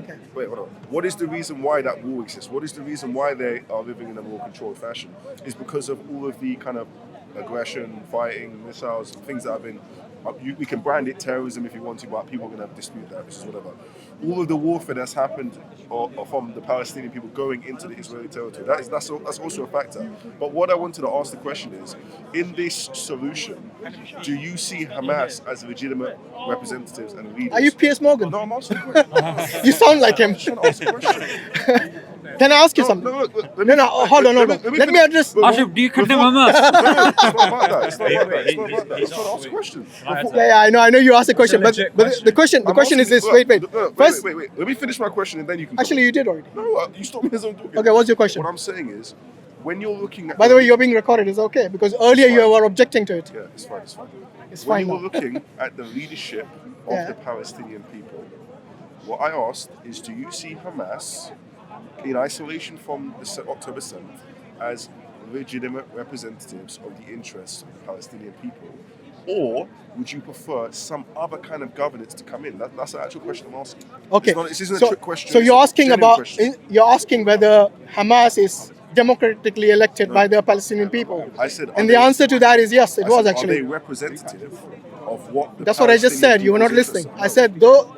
Okay. Wait, hold on. What is the reason why that war exists? What is the reason why they are living in a more controlled fashion? Is because of all of the kind of aggression, fighting, missiles, things that have been. We can brand it terrorism if you want to, but people are going to dispute that, which is whatever. All of the warfare that's happened or from the Palestinian people going into the Israeli territory, that's also a factor. But what I wanted to ask the question is, in this solution, do you see Hamas as legitimate representatives and leaders? Are you Piers Morgan? No, I'm asking a question. You sound like him. I'm trying to ask a question. Can I ask you something? No, Hold on. Let me address. Ashif, do you condemn Hamas? No, it's not about that. It's not about that. It's not about that. I'm trying to ask a question. Yeah, I know you asked a question, but the question is this. Wait. First, Wait. Let me finish my question and then you can. Actually, you did already. No, you stopped me as I'm talking. Okay, what's your question? What I'm saying is, when you're looking at. By the way, you're being recorded. It's okay because earlier you were objecting to it. Yeah, it's fine. It's When fine you were now. looking at the leadership of the Palestinian people, what I asked is, do you see Hamas in isolation from the October 7th as legitimate representatives of the interests of the Palestinian people? Or would you prefer some other kind of governance to come in? That's the actual question I'm asking. Okay. This isn't a trick question. So it's you're a asking genuine question. you're asking whether Hamas is democratically elected by the Palestinian people. I said, And the answer to that is yes, it was actually. Are they representative of what the That's what I just said. You were not people's listening. interests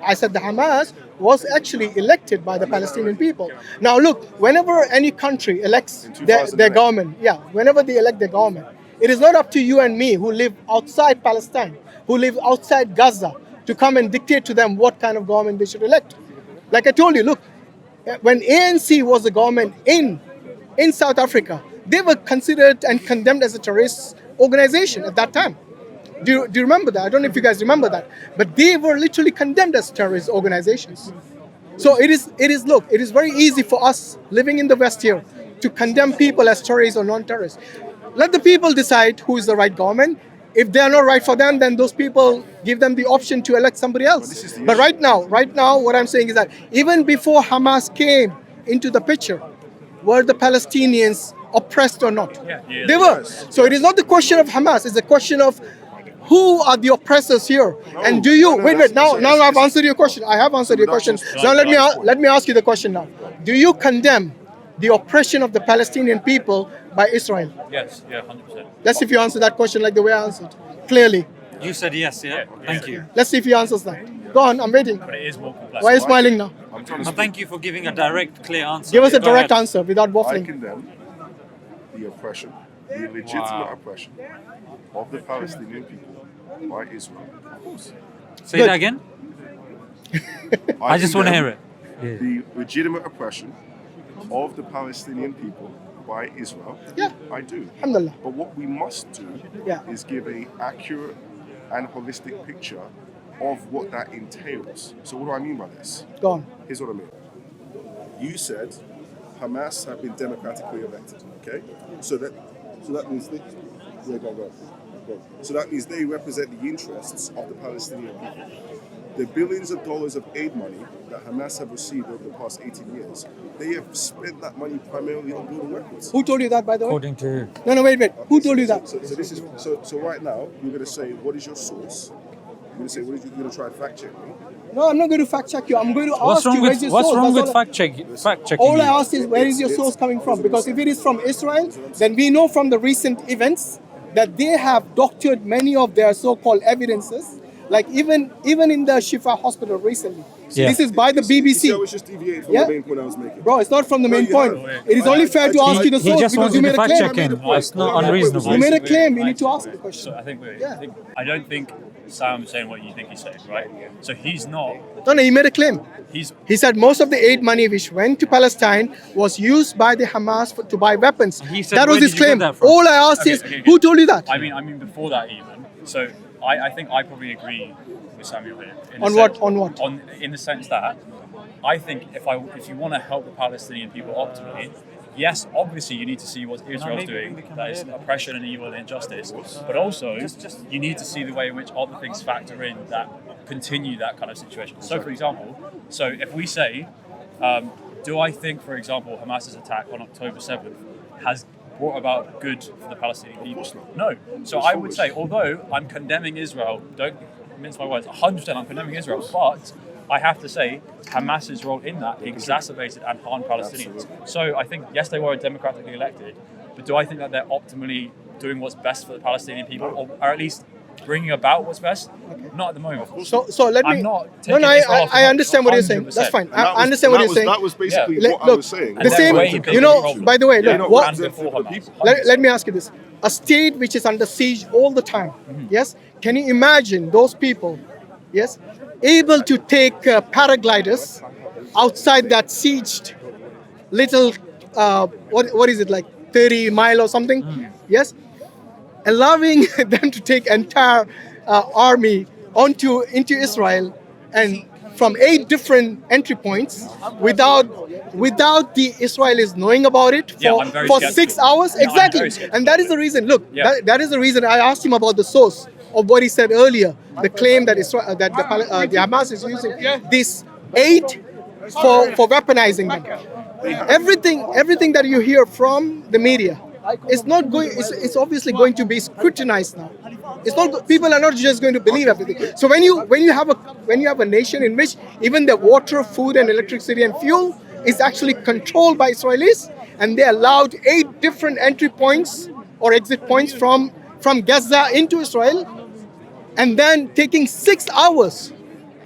I said the Hamas was actually elected by the Palestinian people. Now look, whenever any country elects their government, whenever they elect their government, it is not up to you and me who live outside Palestine, who live outside Gaza, to come and dictate to them what kind of government they should elect. Like I told you, look, when ANC was the government in South Africa, they were considered and condemned as a terrorist organization at that time. Do you remember that? I don't know if you guys remember that. But they were literally condemned as terrorist organizations. So it is very easy for us living in the West here to condemn people as terrorists or non-terrorists. Let the people decide who is the right government. If they are not right for them, then those people give them the option to elect somebody else. But right now, what I'm saying is that even before Hamas came into the picture, were the Palestinians oppressed or not? Yeah, they were. So it is not the question of Hamas, it's a question of who are the oppressors here? And do you wait? Now I've answered your question. I have answered your question. Now let me ask you the question now. Do you condemn the oppression of the Palestinian people by Israel? Yes, 100%. Let's see if you answer that question like the way I answered. Clearly. You said yes, yeah? Thank you. Let's see if he answers that. Go on, I'm waiting. But it is more complex. Why are you smiling now? Thank you for giving a direct, clear answer. Give us a Go direct ahead. answer without I waffling. condemn the oppression, the legitimate oppression of the Palestinian people by Israel. Of course. Say Good. that again. I just want to hear it. The legitimate oppression of the Palestinian people by Israel. Yeah. I do. Alhamdulillah. But what we must do Yeah. is give a accurate and holistic picture of what that entails. So what do I mean by this? Go on. Here's what I mean. You said Hamas have been democratically elected, okay? So that means go. So that means they represent the interests of the Palestinian people. The billions of dollars of aid money that Hamas have received over the past 18 years, they have spent that money primarily on building weapons. Who told you that, by the way? According to... No, wait. Who told you that? So right now, you're going to say, what is your source? You're going to say, you're going to try and fact check me. No, I'm not going to fact check you. I'm going to ask you where's your source. What's wrong with That's fact checking? All I ask is where is your source coming from? Because if it is from Israel, then we know from the recent events that they have doctored many of their so-called evidences. Like even in the Shifa hospital recently. Yeah. This is by the BBC. I was just deviating from the main point I was making. Bro, it's not from the main point. It is only fair to ask you the He source just because wants you to made a fact claim. checking. It's not unreasonable. You made a claim, you need to ask the question. So I think Yeah. I don't think Sam's saying what you think he's saying, right? So he's not. No, he made a claim. He's He said most of the aid money which went to Palestine was used by the Hamas to buy weapons. He said, That was where his did you get claim. that from? All I asked is, Okay. who told you that? I mean before that even. So I think I probably agree with Samuel here. On what? In the sense that I think if you want to help the Palestinian people optimally, yes, obviously you need to see what Israel's doing, that is oppression and evil and injustice, but also you need to see the way in which other things factor in that continue that kind of situation. So for example, if we say, do I think, for example, Hamas's attack on October 7th has brought about good for the Palestinian people? No. So I would say, although I'm condemning Israel, don't mince my words, 100% I'm condemning Israel, but I have to say, Hamas's role in that exacerbated and harmed Palestinians. So I think, yes, they were democratically elected, but do I think that they're optimally doing what's best for the Palestinian people, or at least bringing about what's best? Not at the moment. So let me. I'm not No, taking Israel off I understand what you're saying. 100%. That's fine. And that I was- understand what you're saying. That was basically Yeah. what I Look, was saying. And the they're same. way bigger You know, problem. by the way, They're look, not what, representing before the Hamas. people. let me ask you this: a state which is under siege all the time, yes? Can you imagine those people, yes, able to take paragliders outside that sieged little, what is it, like 30 mile or something? Yes, allowing them to take entire army into Israel and from 8 different entry points without the Israelis knowing about it Yeah, for, I'm very for skeptical. 6 hours. Yeah, I'm Exactly. very skeptical And that of is the it. reason, look, Yeah. that is the reason I asked him about the source of what he said earlier, the claim that the Hamas is using this 8 for weaponizing them. Everything that you hear from the media is not going. It's obviously going to be scrutinized now. It's not. People are not just going to believe everything. So when you have a nation in which even the water, food, and electricity and fuel is actually controlled by Israelis, and they allowed 8 different entry points or exit points from Gaza into Israel, and then taking 6 hours.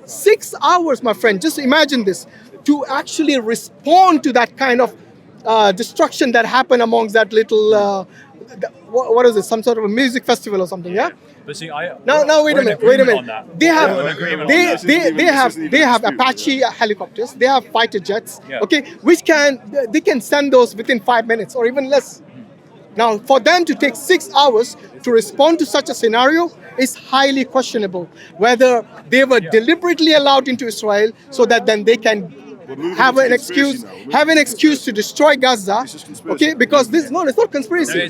6 hours, my friend. Just imagine this, to actually respond to that kind of destruction that happened amongst that little, what is it? Some sort of a music festival or something? Yeah. But see, Now wait a minute. On that. They have We're in agreement on they that. they have Apache helicopters. They have fighter jets. Yeah. Okay, which they can send those within 5 minutes or even less. Now, for them to take 6 hours to respond to such a scenario is highly questionable. Whether they were deliberately allowed into Israel so that then they can have an excuse to destroy Gaza. Okay, because it's not conspiracy. No,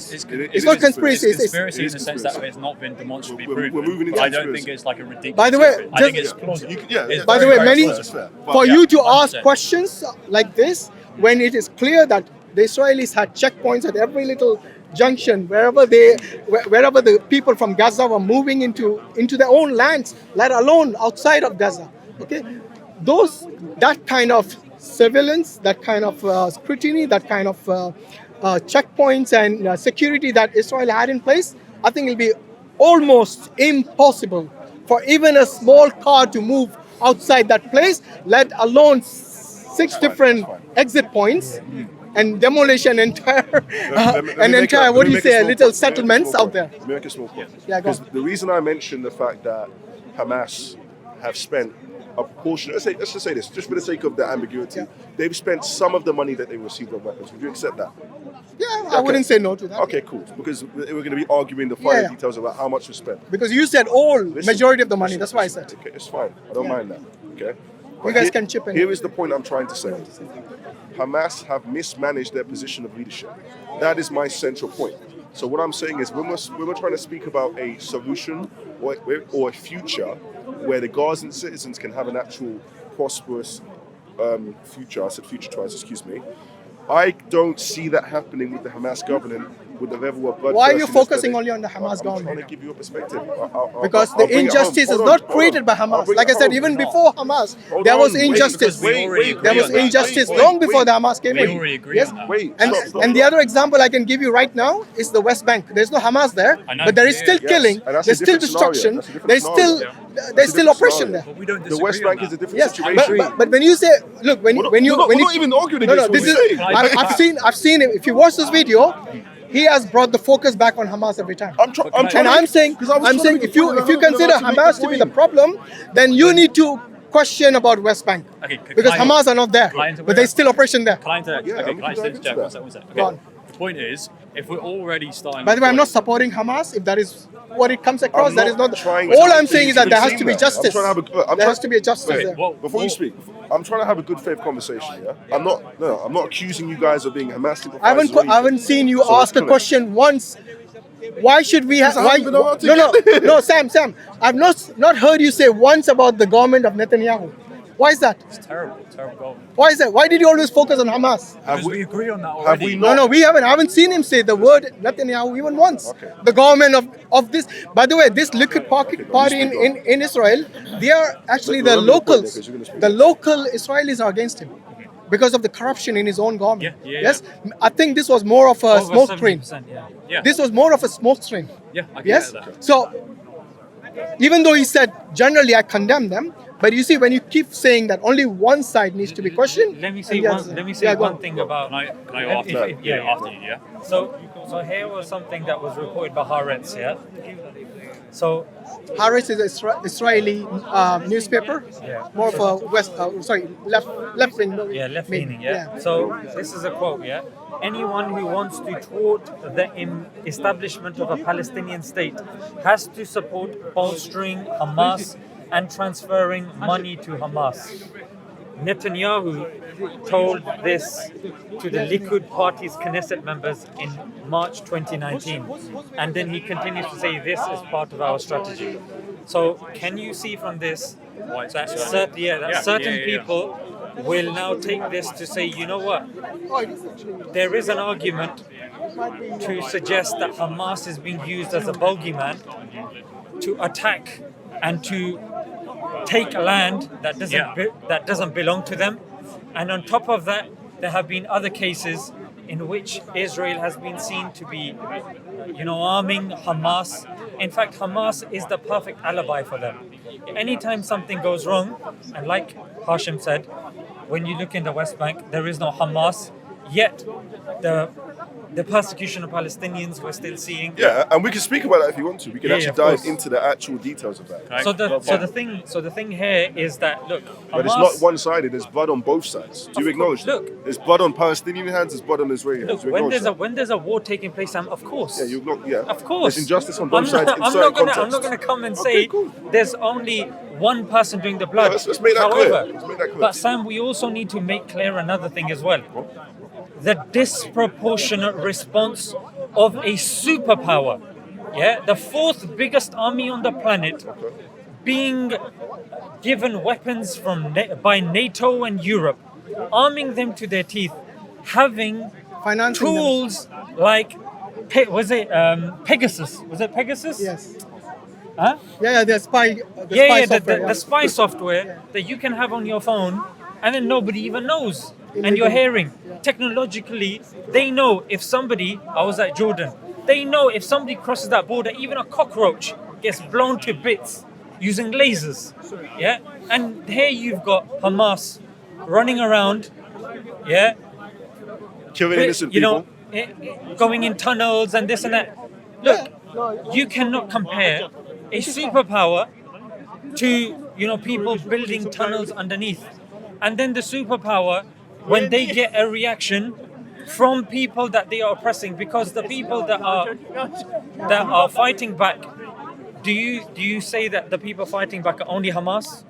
It's not conspiracy. It's conspiracy in the sense that it's not been demonstrably proven. we're moving into But I don't conspiracy. think it's like a ridiculous. By the way, I think it's just- plausible. It's By the very, way, very many plausible. for Yeah, you to ask 100%. questions like this when it is clear that the Israelis had checkpoints at every little junction wherever the people from Gaza were moving into their own lands, let alone outside of Gaza. Okay, that kind of surveillance, that kind of scrutiny, that kind of checkpoints and security that Israel had in place, I think it'll be almost impossible for even a small car to move outside that place, let alone 6 different exit points and demolition entire little settlements out there. Let me make a small point. Yeah, go Because on. the reason I mentioned the fact that Hamas have spent a proportion, let's just say this, just for the sake of the ambiguity, they've spent some of the money that they received on weapons. Would you accept that? Yeah, I wouldn't say no to that. Okay, cool. Because we're going to be arguing the finer details about how much was spent. Because you said majority of the money, that's why I said. Okay, it's fine. I don't mind that. Okay. You guys can chip in. Here is the point I'm trying to say. Hamas have mismanaged their position of leadership. That is my central point. So what I'm saying is, when we're trying to speak about a solution or a future where the Gazan citizens can have an actual prosperous future, I said future twice, excuse me. I don't see that happening with the Hamas government with the level of blood. Why are you focusing only on the Hamas I'm government? trying to give you a perspective. Because I'll the bring it home. injustice is Hold not on, created by I'll Hamas. bring Like I it said, home. even before Hamas, Hold there on, was wait, injustice. because we already There agree was on that. injustice Wait, long before the Hamas came We in. already agree Yes? on that. Wait, And, stop, and the other example I can give you right now is the West Bank. There's no Hamas there, I know. but there is Yeah, still yes. killing, And that's a there's still different scenario. destruction, That's a different there's still scenario. there's still That's a different oppression there. scenario. But we don't The disagree West on Bank that. is a different Yes, situation. but when you say, look, when you we're not even arguing no, against this what is you're saying. I've seen it. If you watch this video, he has brought the focus back on Hamas every time. I'm trying And I'm saying, if you consider Hamas to be the problem, then you need to question about West Bank, Okay, because can I- Hamas are not there, can I interrupt? but there's still operation there. Can I interject? Yeah, Okay, we can I can dive interject? into One that. second, one second. Go Okay. on. The point is, if we're already starting... By the way, I'm not supporting Hamas. If that is what it comes across, I'm that is not. trying All to- I'm saying is that there has You've to be seen that. justice. I'm trying to have There has to be a justice Okay, there. well, before you speak, I'm trying to have a good faith conversation. Yeah, I'm not accusing you guys of being Hamas sympathizers. I haven't seen you So ask a let's question once. Why should we have? Because I Why? haven't been allowed to No, get there. no, Sam. I've not heard you say once about the government of Netanyahu. Why is that? It's terrible goal. Why is that? Why did you always focus on Hamas? Because we agree on that already. Have we No, not? we haven't. I haven't seen him say the word Netanyahu even once. Okay. The government of this. By the way, this Likud party in Israel, they are actually the Remember your point there, locals. 'cause you're gonna speak. The local Israelis are against him because of the corruption in his own government. Yeah. Yes, I think this was more of a Over smoke screen. 70%, yeah. Yeah. This was more of a smoke screen. Yeah, I get Yes. that. So even though he said generally I condemn them, but you see when you keep saying that only one side needs to be questioned. Let me say and yes, one. Let me say yeah, go one on. thing about. Can I go after If- you? if- yeah, After you, yeah. So here was something that was reported by Haaretz. Yeah. So Haaretz is an Israeli newspaper, Yeah. more of a left wing. yeah, left leaning. Yeah. So this is a quote. Yeah. Anyone who wants to thwart the establishment of a Palestinian state has to support bolstering Hamas and transferring money to Hamas. Netanyahu told this to the Likud party's Knesset members in March 2019. And then he continues to say this is part of our strategy. So can you see from this that, certain people will now take this to say, you know what, there is an argument to suggest that Hamas is being used as a bogeyman to attack and to take land that doesn't belong to them. And on top of that, there have been other cases in which Israel has been seen to be, arming Hamas. In fact, Hamas is the perfect alibi for them. Anytime something goes wrong, and like Hashim said, when you look in the West Bank, there is no Hamas, yet the persecution of Palestinians we're still seeing. Yeah, and we can speak about that if you want to. We can Yeah, actually of dive course. into the actual details of that. So the thing here is that look, But it's Hamas- not one-sided. There's blood on both sides. Do you acknowledge that? look. There's blood on Palestinian hands. There's blood on Israeli hands. Look, Do you when acknowledge there's that? a war taking place, Sam, of course. Yeah, Of course. There's injustice on both sides in I'm certain not gonna contexts. come and Okay, say cool. there's only one person doing the blood. Yeah, let's make that clear. However, Let's make that clear. but Sam, we also need to make clear another thing as well. The disproportionate response of a superpower, the fourth biggest army on the planet, being given weapons by NATO and Europe, arming them to their teeth, having Financing them. tools like Pegasus? Was it Pegasus? Yes. Huh? Yeah, the spy. The spy software that you can have on your phone, and then nobody even knows. And you're hearing, technologically, they know if somebody, I was at Jordan, they know if somebody crosses that border, even a cockroach gets blown to bits using lasers. Yeah? And here you've got Hamas running around, Killing innocent people. going in tunnels and this and that. Look, you cannot compare a superpower to, people building tunnels underneath. And then the superpower, when they get a reaction from people that they are oppressing, because the people that are fighting back, do you say that the people fighting back are only Hamas?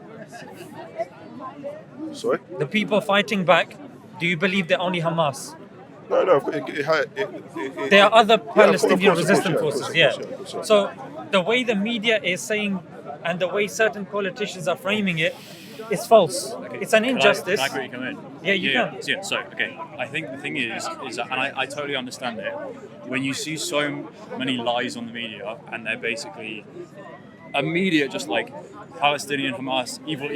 Sorry? The people fighting back, do you believe they're only Hamas? No. There are other of course, Palestinian resistance of forces, course, yeah. of course, yeah. So the way the media is saying and the way certain politicians are framing it is false. It's an injustice. Can I quickly come in? Yeah, you can. Yeah, so, okay. I think the thing is that, and I totally understand it, when you see so many lies on the media and they're basically immediate, just like Palestinian, Hamas, evil,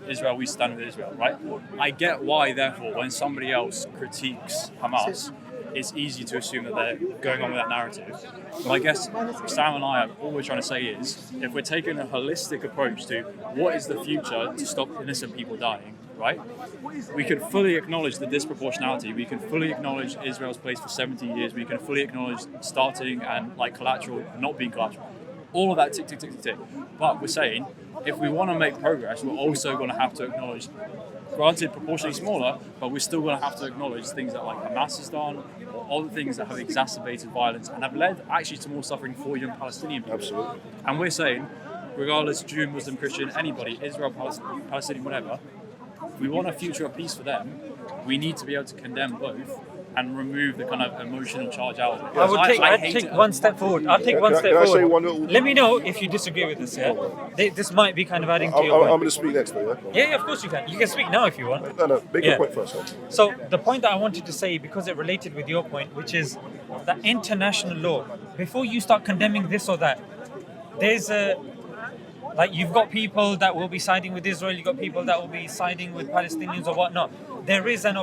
Israel, we stand with Israel, right? I get why, therefore, when somebody else critiques Hamas, it's easy to assume that they're going on with that narrative. But I guess Sam and I, all we're trying to say is, if we're taking a holistic approach to what is the future to stop innocent people dying, right? We can fully acknowledge the disproportionality. We can fully acknowledge Israel's place for 70 years. We can fully acknowledge starting and collateral not being collateral. All of that tick. But we're saying, if we want to make progress, we're also going to have to acknowledge, granted proportionally smaller, but we're still going to have to acknowledge things that Hamas has done, or other things that have exacerbated violence and have led actually to more suffering for young Palestinian people. Absolutely. And we're saying, regardless, Jew, Muslim, Christian, anybody, Israel, Palestinian, whatever, if we want a future of peace for them, we need to be able to condemn both and remove the kind of emotional charge out of it. I would I I'd hate take it. one step forward. I'll take one Can I- step can I forward. say one little- Let me know if you disagree with this. Yeah, this might be kind of adding to I'm your point. going to speak next, though. Yeah. Yeah, of course you can. You can speak now if you want. No, make Yeah. your point first. Though. So the point that I wanted to say, because it related with your point, which is that international law. Before you start condemning this or that, there's a like you've got people that will be siding with Israel, you've got people that will be siding with Palestinians or whatnot. There is an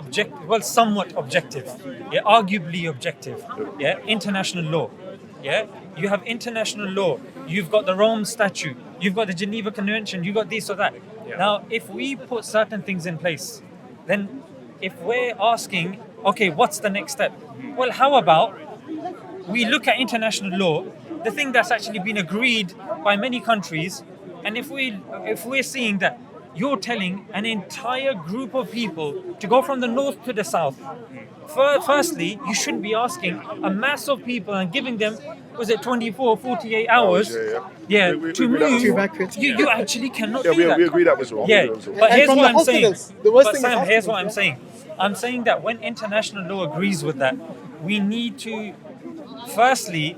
somewhat objective, yeah, arguably objective, yeah, international law. Yeah, you have international law. You've got the Rome Statute. You've got the Geneva Convention. You've got this or that. Now, if we put certain things in place, then if we're asking, okay, what's the next step? Well, how about we look at international law, the thing that's actually been agreed by many countries, and if we're seeing that you're telling an entire group of people to go from the north to the south. Firstly, you shouldn't be asking a mass of people and giving them, was it 24, 48 hours? Yeah. To we move. evacuate. You actually cannot Yeah, do that. we agree that was wrong. Yeah, We agree that was wrong. but And here's from what the I'm saying. hospitals, the worst But thing is Sam, here's hospitals, what I'm yeah. saying. I'm saying that when international law agrees with that, we need to firstly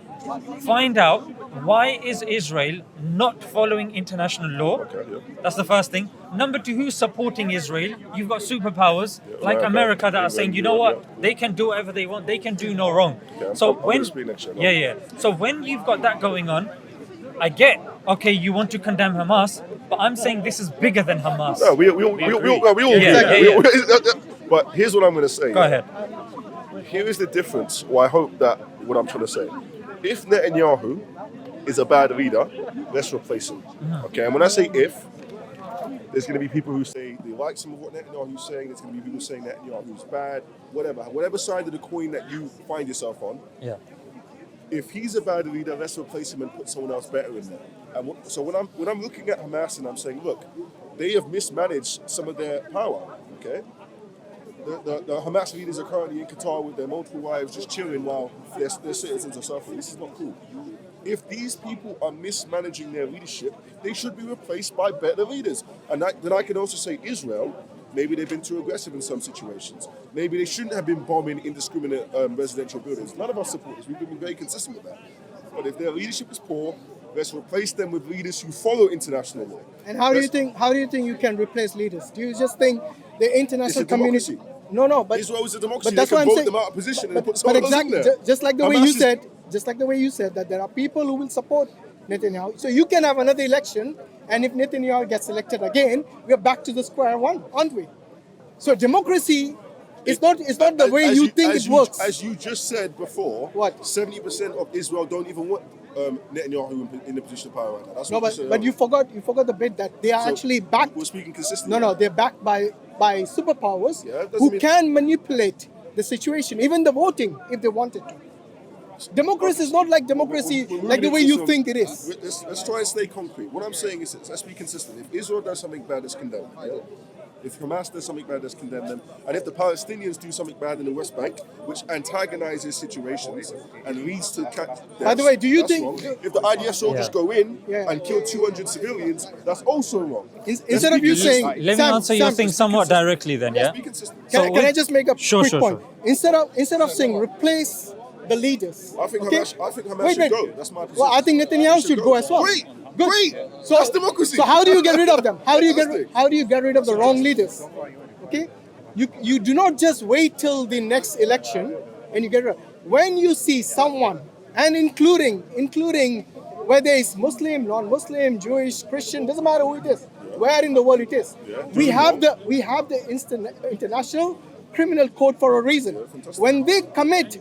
find out why is Israel not following international law. Okay, yeah. That's the first thing. Number two, who's supporting Israel? You've got superpowers like America that are saying, you know what, they can do whatever they want, they can do no wrong. Okay, So I'm when gonna speak next year, no? yeah. So when you've got that going on, I get, okay, you want to condemn Hamas, but I'm saying this is bigger than Hamas. No, we all agree. Yeah. But here's what I'm going to say. Go ahead. Here is the difference, or I hope that what I'm trying to say. If Netanyahu is a bad leader, let's replace him. Okay, and when I say if, there's going to be people who say they like some of what Netanyahu's saying, there's going to be people saying Netanyahu's bad, whatever side of the coin that you find yourself on. Yeah. If he's a bad leader, let's replace him and put someone else better in there. And so when I'm looking at Hamas and I'm saying, look, they have mismanaged some of their power. Okay, the Hamas leaders are currently in Qatar with their multiple wives, just chilling while their citizens are suffering. This is not cool. If these people are mismanaging their leadership, they should be replaced by better leaders. And then I can also say Israel. Maybe they've been too aggressive in some situations. Maybe they shouldn't have been bombing indiscriminate residential buildings. None of our supporters, we've been very consistent with that. But if their leadership is poor, let's replace them with leaders who follow international law. And how do you think you can replace leaders? Do you just think the international community? Democracy. No, but Israel is a democracy. But that's they what can I'm vote saying. them out of position and put But someone else in exactly, there. just like the way Hamas you said that there are people who will support Netanyahu. So you can have another election, and if Netanyahu gets elected again, we're back to the square one, aren't we? So democracy is not the way you think it works. As you just said before, What? 70% of Israel don't even want Netanyahu in the position of power right now. That's No, what you said but you forgot the bit that they are So, actually backed. We're speaking consistently. No, they're backed by superpowers Yeah, doesn't who mean- can manipulate the situation, even the voting, if they wanted to. Democracy is not like democracy We're like the way moving you into think it is. Let's try and stay concrete. What I'm saying is, let's be consistent. If Israel does something bad, let's condemn it. Yeah? If Hamas does something bad, let's condemn them. And if the Palestinians do something bad in the West Bank, which antagonizes situations and leads to deaths, By the way, do you that's think- wrong. If the IDF soldiers go in Yeah. and kill 200 civilians, that's also wrong. Instead of you saying, Let me Sam, answer your Sam, thing somewhat directly then, yeah? Let's be consistent. Can I just make a Sure, quick sure, point? sure. Instead of saying replace the leaders, I think okay? Hamas should go. That's my position. Well, I think Netanyahu should go as well. Great. Good. Great. So That's democracy. So how do you get rid of them? How do you Fantastic. get rid of the wrong leaders? Okay, you do not just wait till the next election and you get rid. When you see someone, and including whether it's Muslim, non-Muslim, Jewish, Christian, doesn't matter who it is, where in the world it is, we have the international criminal code for a reason. When they commit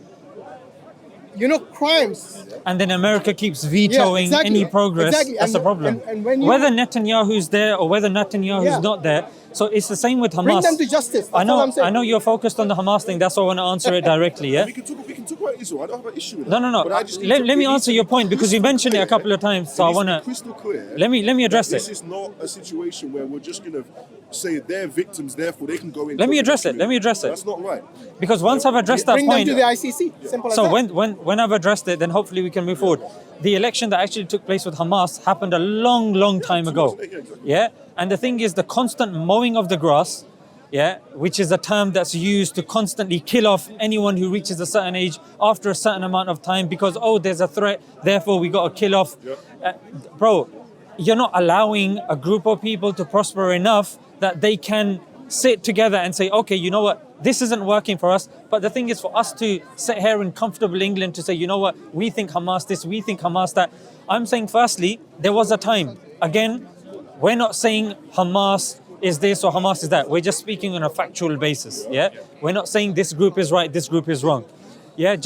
crimes. And then America keeps vetoing exactly. any progress. Exactly. That's the And- problem. and when you- whether Netanyahu's there or whether Netanyahu's Yeah. not there. So it's the same with Hamas. Bring them to justice. That's all I'm saying. I know you're focused on the Hamas thing. That's why I want to answer it directly. Yeah. We can talk about Israel. I don't have an issue with No, that. no. But I just need Let to- me it needs answer to your be point because you crystal mentioned it a clear. couple of times. So It I needs to want be crystal clear. Let me address This it. is not a situation where we're just going to say they're victims, therefore they can go in. Let me address it. That's not right. Because once I've addressed that Bring them point, to the ICC. Simple as so that. when I've addressed it, then hopefully we can move forward. The election that actually took place with Hamas happened a long time ago. Yeah, exactly. Yeah, and the thing is, the constant mowing of the grass yeah, which is a term that's used to constantly kill off anyone who reaches a certain age after a certain amount of time because, oh, there's a threat, therefore we got to kill off. Bro, you're not allowing a group of people to prosper enough that they can sit together and say, okay, you know what, this isn't working for us. But the thing is, for us to sit here in comfortable England to say, you know what, we think Hamas this, we think Hamas that. I'm saying, firstly, there was a time. Again, we're not saying Hamas is this or Hamas is that. We're just speaking on a factual basis. Yeah, we're not saying this group is right, this group is wrong. Yeah,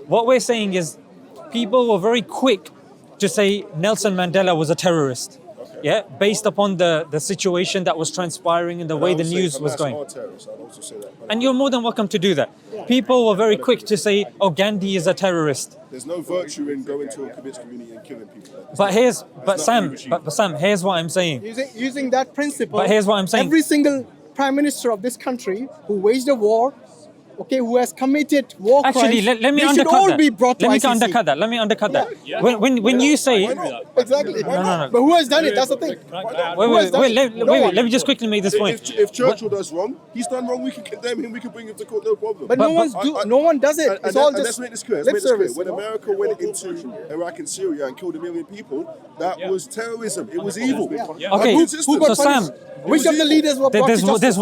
what we're saying is people were very quick to say Nelson Mandela was a terrorist. Yeah, based upon the situation that was transpiring and the way the news was going. And you're more than welcome to do that. People were very quick to say, oh, Gandhi is a terrorist. There's no virtue in going to a Kibbutz community and killing people. But Sam, here's what I'm saying. Using that principle, But here's what I'm saying. every single prime minister of this country who waged a war, okay, who has committed war Actually, crimes, let me they should undercut all that. be brought to Let me ICC. undercut that. Let me undercut that. When you say, Exactly. no. But who has done it? That's the thing. let me just quickly make this point. If Churchill does wrong, he's done wrong. We can condemn him. We can bring him to court. No problem. But no one does it. It's all let's just make this clear. lip service. When America went into Iraq and Syria and killed 1 million people, that was terrorism. It was evil. Okay, Who got so Sam, punished? Which of the leaders were brought to justice? there's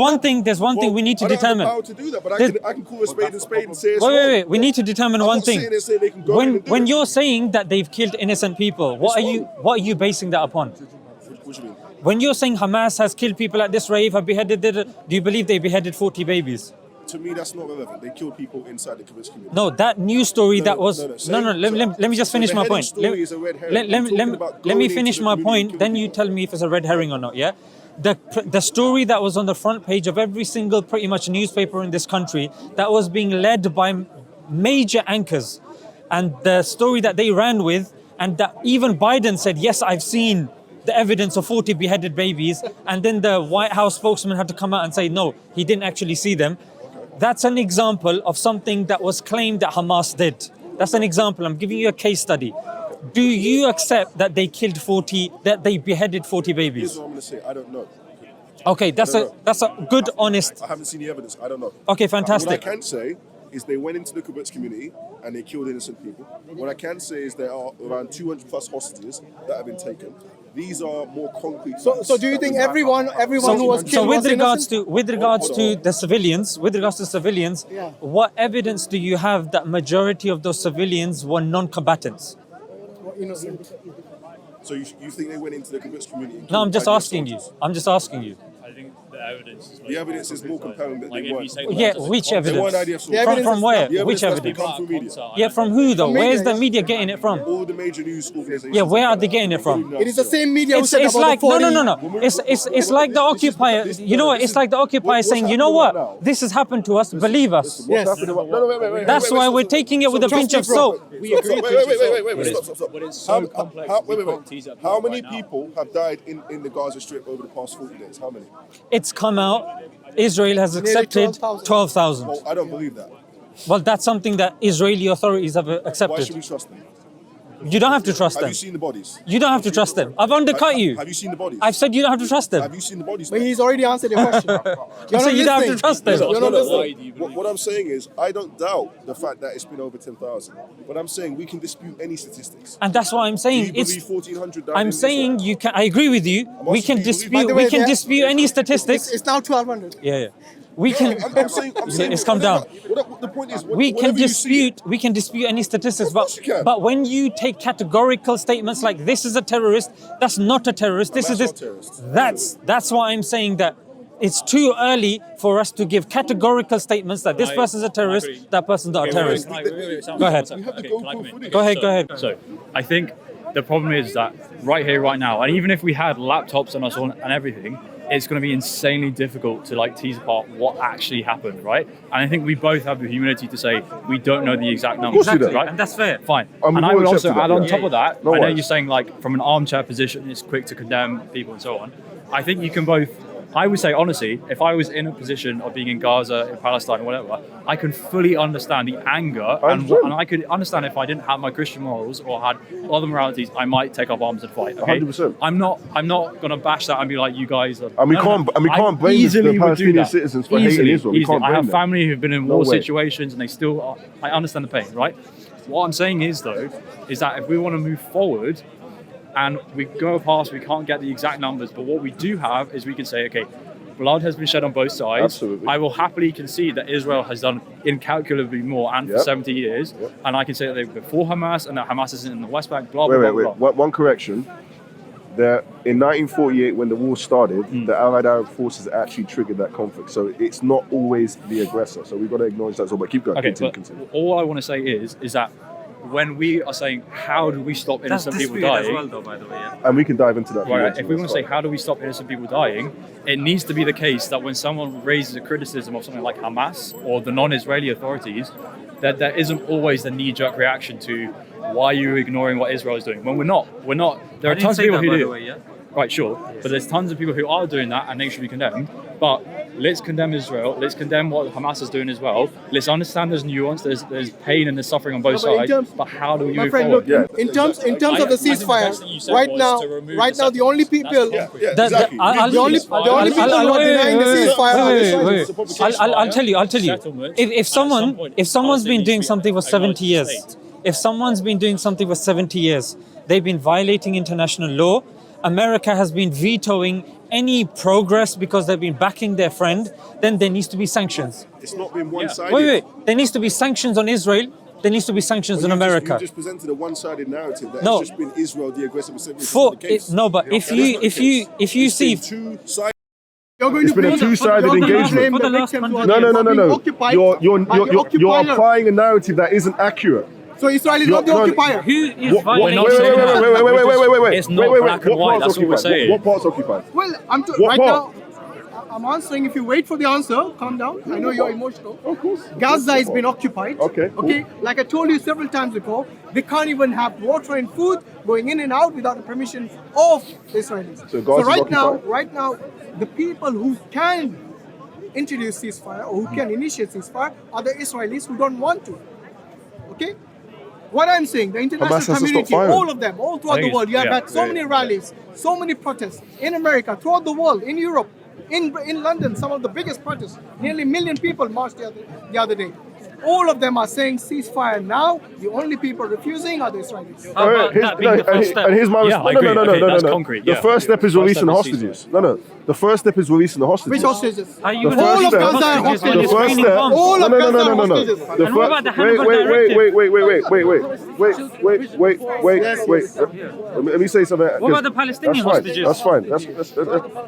one thing we need to I don't determine. have the power to do that, but I can call a spade and say it's Wait. We need to determine I'm one not thing. sitting there saying they can go in and do When it. you're saying that they've killed innocent people, what are you basing that upon? What do you mean? When you're saying Hamas has killed people at this rate, have beheaded, do you believe they beheaded 40 babies? To me, that's not relevant. They killed people inside the Kibbutz community. No, that news story that was No. Let me just finish the my heading point. story is a red herring. Let We're talking about me going finish into the my community and point. Then killing you people. tell me if it's a red herring or not. Yeah, the story that was on the front page of every single pretty much newspaper in this country that was being led by major anchors, and the story that they ran with, and that even Biden said, yes, I've seen the evidence of 40 beheaded babies, and then the White House spokesman had to come out and say, no, he didn't actually see them. That's an example of something that was claimed that Hamas did. That's an example. I'm giving you a case study. Do you accept that they killed 40, that they beheaded 40 Here's babies? what I'm going to say. I don't know. Okay, that's a good, honest. I haven't seen the evidence. I don't know. Okay, fantastic. What I can say is they went into the kibbutz community and they killed innocent people. What I can say is there are around 200 plus hostages that have been taken. These are more concrete. So do you think everyone who was killed So with was regards innocent? to the civilians, Yeah. what evidence do you have that majority of those civilians were non-combatants? Innocent. So you think they went into the kibbutz community? and No, I'm killed just IDF asking you. soldiers? I'm just asking you. I think the evidence is The evidence is more compelling that like they if you weren't. say Yeah, which They evidence? weren't IDF soldiers. evidence From is where? The Which evidence that's evidence? come through media. Yeah, from who though? From Where's media, the media getting it from? All the major news organizations. Yeah, where are they getting it from? It is the same media who It's said about like the 40. no. It's like the occupier. You know what? It's like the occupier saying, you know what? This has happened to us. Believe us. Yes. Wait. That's why we're taking it with a pinch of salt. We agree. Wait. Stop. But it's so complex. we can't tease it apart How many right now. people have died in the Gaza Strip over the past 40 days? How many? It's come out. Israel has Nearly accepted 12,000. 12,000. Well, I don't believe that. Well, that's something that Israeli authorities have Why should accepted. we trust them? You don't have to trust Have them. you seen the bodies? You don't have to trust them. I've undercut you. Have you seen the bodies? I've said you don't have to trust Have them. you seen the bodies? But he's already answered your question. You say you don't have to trust them. You're not listening. Why do you believe What I'm saying is, I don't doubt the fact that it's been over 10,000. But I'm saying we can dispute any statistics. And that's what I'm Do saying. you It's. believe 1,400 died I'm in saying Israel? you can. I agree with you. We can asking you, By dispute. the We way, can there- dispute any statistics. It's now 1,200. Yeah. We can. I'm saying It's come down. What the point is, We can whenever you see it- dispute any statistics, Of course you can. but when you take categorical statements like this is a terrorist, that's not a terrorist. This is That's this. not terrorist. That's why I'm saying that it's too early for us to give categorical statements that this person's a terrorist, that person's not a terrorist. Go ahead. You have to go through footage. Go ahead. So I think the problem is that right here, right now, and even if we had laptops on us and everything, it's going to be insanely difficult to like tease apart what actually happened, right? And I think we both have the humility to say we don't know the exact numbers, course we don't. right? And that's fair. Fine. I'm And I more would also accepting add that, on yeah. top of that, No I know worries. you're saying like from an armchair position, it's quick to condemn people and so on. I think you can both I would say, honestly, if I was in a position of being in Gaza, in Palestine, or whatever, I can fully understand the anger, and I could understand if I didn't have my Christian morals or had other moralities, I might take up arms and fight. Okay? 100%. I'm not going to bash that and be like, you guys are. And we can't blame the Palestinian citizens for hating Israel. We can't blame I have them. family who've been in war way. situations, and they still are. I understand the pain, right? What I'm saying is, though, is that if we want to move forward, and we go past, we can't get the exact numbers, but what we do have is we can say, okay, blood has been shed on both sides. Absolutely. I will happily concede that Israel has done incalculably more and for 70 years. And I can say that they were before Hamas and that Hamas isn't in the West Bank, blah, blah, blah, blah. One correction. In 1948, when the war started, the Allied Arab forces actually triggered that conflict. So it's not always the aggressor. So we've got to acknowledge that as well. But keep going. Okay, continue. all I want to say is that when we are saying, how do we stop innocent people dying? As well, though, by the way, And we can dive into that. Right, if we want to say, how do we stop innocent people dying? It needs to be the case that when someone raises a criticism of something like Hamas or the non-Israeli authorities, that there isn't always the knee-jerk reaction to why you're ignoring what Israel is doing. When we're not. There are tons of people who do. Right, sure. But there's tons of people who are doing that and they should be condemned. But let's condemn Israel. Let's condemn what Hamas is doing as well. Let's understand there's nuance. There's pain and there's suffering on both sides. But how do we move forward? Look, in terms of the ceasefire, right now, the only people, Exactly. the only people who are denying the ceasefire are I'll tell you. If someone's been doing something for 70 years, they've been violating international law. America has been vetoing any progress because they've been backing their friend, then there needs to be sanctions. It's not been one-sided. Wait. There needs to be sanctions on Israel. There needs to be sanctions on America. You just presented a one-sided narrative that No. it's just been Israel the aggressor. But if you see two-sided. You're going It's to been a blame two-sided you're going to engagement. blame the victims who are No. occupied You're by the occupier. applying a narrative that isn't accurate. So Israel is not the occupier. Who is Wait. violating? It's not black and white, that's what we're saying. What part's occupied? Well, What right part? now, I'm answering. If you wait for the answer, calm down. I know you're emotional. Of course. Gaza has been occupied. Okay. Like I told you several times before, they can't even have water and food going in and out without the permission of the Israelis. So Gaza's right now, the people who can introduce ceasefire or who can initiate ceasefire are the Israelis who don't want to. Okay. What I'm saying, the international Hamas has to stop community, firing. all of them, all throughout the world, you have had so many rallies, so many protests in America, throughout the world, in Europe, in London, some of the biggest protests, nearly 1 million people marched the other day. All of them are saying ceasefire now. The only people refusing are the Israelis. How about that being the first step? And here's my Yeah, I response. agree. No. That's concrete. The Yeah. first step is First releasing the step is hostages. No. The first step is releasing the hostages. Which hostages? Are you The going All to of first Gaza step. are hostages when hostages. it's The first raining step. bombs? All of Gaza are No. hostages. And what about the Hannibal Directive? Wait. Let me say something. What about the Palestinian hostages? That's fine.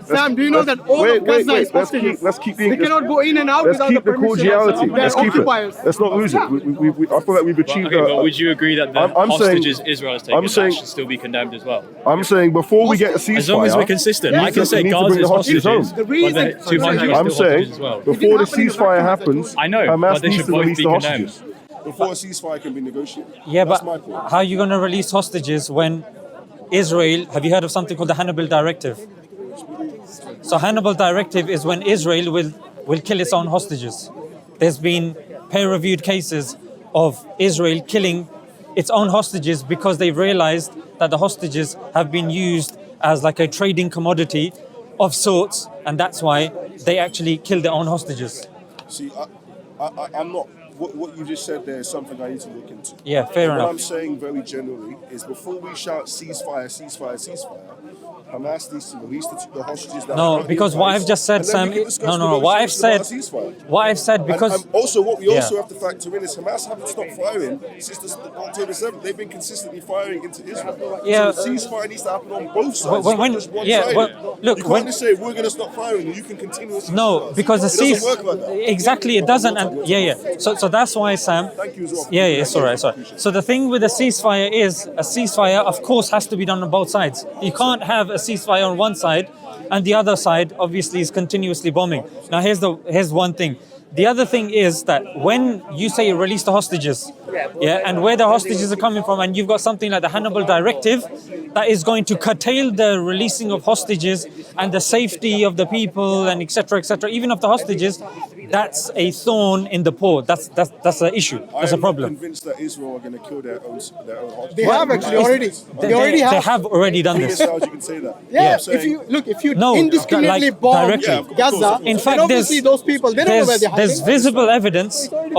Sam, do you know that all of Gaza is hostages? Let's keep the They cannot go in and out Let's without the keep the permission cordiality. of their Let's keep it. occupiers. Let's not lose it. I feel like we've achieved. Okay, but would you agree that the I'm saying- hostages Israel has taken I'm saying- that should still be condemned as well? I'm saying before we get a ceasefire. As long as we're consistent, Yeah, I can we say need to bring Gaza's the hostages hostages, home. The reason- but the 200 I'm are still saying hostages as well. before the It didn't happen in the ceasefire vacuum, as I told happens, you. I know, Hamas but they needs should to both release be the condemned. hostages. Before a ceasefire can be negotiated. Yeah, That's but my point. how are you going to release hostages when Israel, have you heard of something called the Hannibal Directive? So Hannibal Directive is when Israel will kill its own hostages. There's been peer-reviewed cases of Israel killing its own hostages because they realized that the hostages have been used as like a trading commodity of sorts, and that's why they actually kill their own hostages. See, I'm not. What you just said there is something I need to look into. Yeah, fair What enough. I'm saying very generally is before we shout ceasefire, Hamas needs to release the hostages that are No, currently because in what place, I've just said, and then Sam, we can discuss no, what I've negotiations about said, a ceasefire. what I've said, because And also, what we Yeah. also have to factor in is Hamas haven't stopped firing since October 7th. They've been consistently firing into Israel. Yeah. So the ceasefire needs to happen on both sides. When- it's not just yeah, one-sided. well, look, you can't when- just say we're going to stop firing and you can continue. a no, ceasefire. because the it doesn't work like that. exactly it doesn't, and yeah. So that's why, Sam. Thank you as well. Yeah, it's all right. So the thing with a ceasefire is a ceasefire, of course, has to be done on both sides. You can't have a ceasefire on one side, and the other side obviously is continuously bombing. Now here's one thing. The other thing is that when you say you release the hostages, and where the hostages are coming from, and you've got something like the Hannibal Directive, that is going to curtail the releasing of hostages and the safety of the people and etc., even of the hostages, that's a thorn in the paw. That's an issue. That's a problem. I'm convinced that Israel are going to kill their own hostages. They have actually already. They have already done this. How you can say that? Yeah, I'm saying- if you No, indiscriminately like, bomb directly. Gaza, In then fact, obviously those people, they don't know where they're there's hiding. visible evidence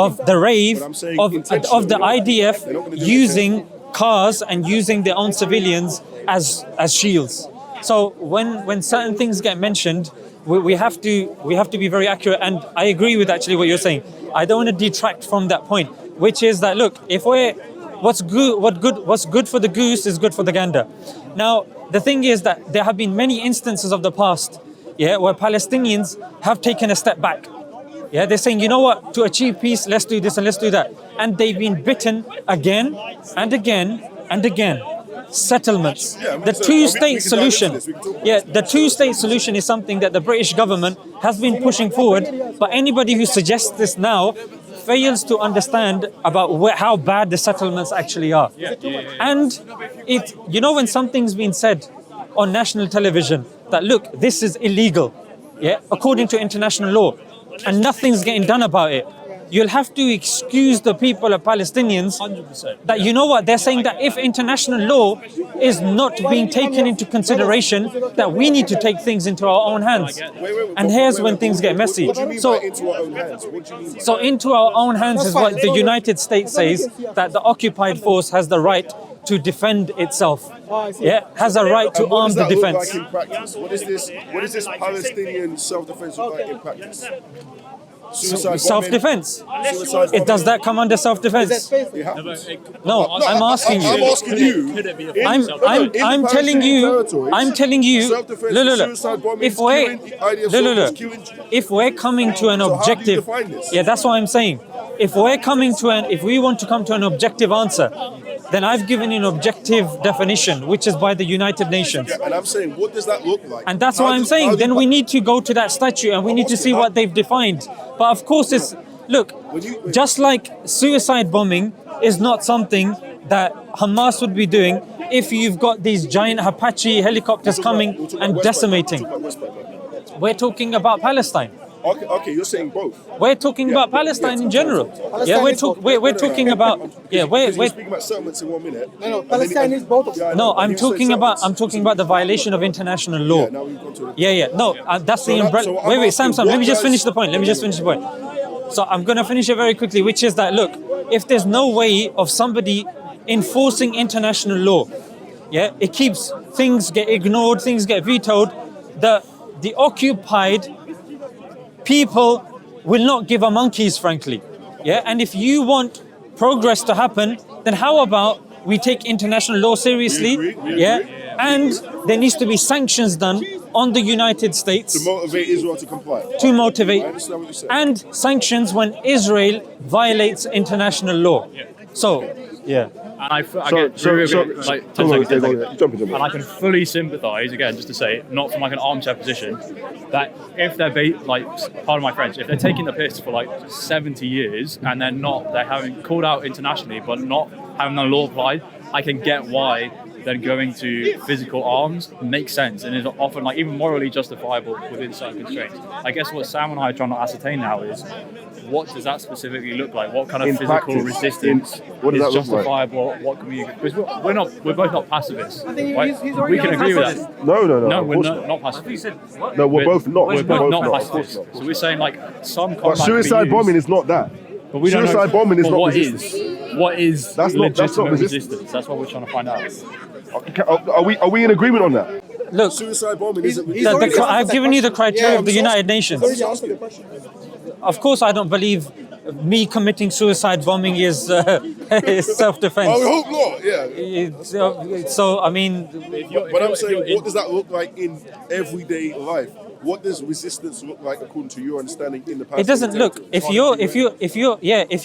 of the rave But I'm saying of the IDF They're not gonna do it using cars and using their own civilians as shields. So when certain things get mentioned, we have to be very accurate. And I agree with actually what you're saying. I don't want to detract from that point, which is that look, if we're what's good for the goose is good for the gander. Now the thing is that there have been many instances of the past, where Palestinians have taken a step back. Yeah, they're saying, you know what, to achieve peace, let's do this and let's do that. And they've been bitten again and again and again. Settlements. The two-state solution. The two-state solution is something that the British government has been pushing forward. But anybody who suggests this now fails to understand about how bad the settlements actually are. And when something's been said on national television that look, this is illegal, according to international law, and nothing's getting done about it, you'll have to excuse the people of Palestinians 100%. that, you know what, they're saying that if international law is not being taken into consideration, that we need to take things into our own hands. And here's when things get messy. What do you mean by into our own hands? What do you mean? So into our own hands is what the United States says, that the occupied force has the right to defend itself. Has a right to arm the defense. Like in practice? What is this Palestinian self-defense look like in practice? Self-defense. Suicide Does that come under self-defense? No, I'm asking I'm you. asking you. I'm telling you. Look. If we're coming to an objective, that's what I'm saying. If we want to come to an objective answer, then I've given you an objective definition, which is by the United Nations. And I'm saying, what does that look like? And that's what I'm saying. Then we need to go to that statute and we need to see what they've defined. But of course, just like suicide bombing is not something that Hamas would be doing if you've got these giant Apache helicopters coming and decimating. We're talking about Palestine. Okay, you're saying both. We're talking about Palestine in general. We're talking about. We're speaking about settlements in 1 minute. No, Palestine is both of them. No, I'm talking about the violation of international law. Now we've gone to No, that's the umbrella. Wait, Sam, let me just finish the point. So I'm going to finish it very quickly, which is that, look, if there's no way of somebody enforcing international law, it keeps, things get ignored, things get vetoed, the occupied people will not give a monkey's, frankly. And if you want progress to happen, then how about we take international law seriously? We agree. And there needs to be sanctions done on the United States to motivate Israel to comply. to motivate, I understand what you're saying. and sanctions when Israel violates international law. So, And I get like 10 seconds. Jump in. And I can fully sympathise, again, just to say, not from like an armchair position, that if they're pardon my French, if they're taking the piss for like 70 years and they're having called out internationally but not having the law applied, I can get why then going to physical arms makes sense and is often like even morally justifiable within certain constraints. I guess what Sam and I are trying to ascertain now is, what does that specifically look like? What kind of physical resistance is justifiable? What can we? Because we're both not pacifists. Right? We can agree with that. No, we're not pacifists. No, we're both not. We're both not pacifists. So we're saying like some. But suicide bombing is not that. But we don't know. Suicide bombing is not what resistance. What is That's legitimate not resistance? That's what we're trying to find out. Are we in agreement on that? look, Suicide bombing isn't. I've given you the criteria of the United Nations. Of course, I don't believe me committing suicide bombing is self-defense. I hope not. Yeah. So I mean, But I'm saying, what does that look like in everyday life? What does resistance look like according to your understanding in the past? it doesn't look. If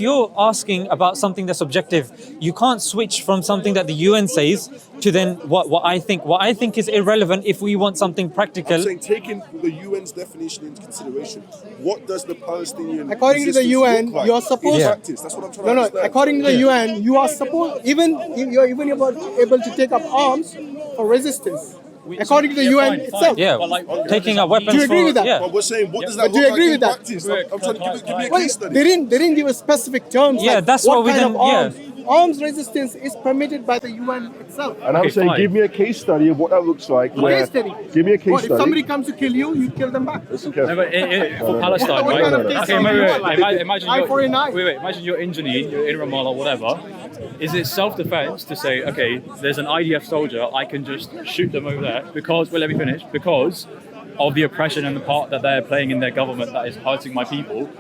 you're asking about something that's objective, you can't switch from something that the UN says to then what I think. What I think is irrelevant if we want something practical. I'm saying, taking the UN's definition into consideration, what does the Palestinian According to the resistance UN, look like you're supposed- in practice? That's what I'm trying to No, understand. according to the UN, you are supposed, you're able to take up arms for resistance, according to the UN itself. Yeah, But like, taking up weapons. Do you agree for, with that? Yeah. But we're saying, what does But that do you look agree like with in that? practice? I'm trying to give me a Well, case study. they didn't give us specific terms. Yeah, like that's what we kind of didn't- yeah. arms. Arms resistance is permitted by the UN itself. And I'm Okay, saying, fine. give me a case study of what that looks like. A where- case study. Give me a case What, if study. somebody comes to kill you, you kill them back. Listen No, carefully. but for Palestine, What right? kind of case Okay, study wait, do you wait, want, like? wait. Imagine Eye for an eye. wait, imagine you're in Jenin, you're in Ramallah, whatever. Is it self-defense to say, okay, there's an IDF soldier, I can just shoot them over there because, well, let me finish, because of the oppression and the part that they're playing in their government that is hurting my people,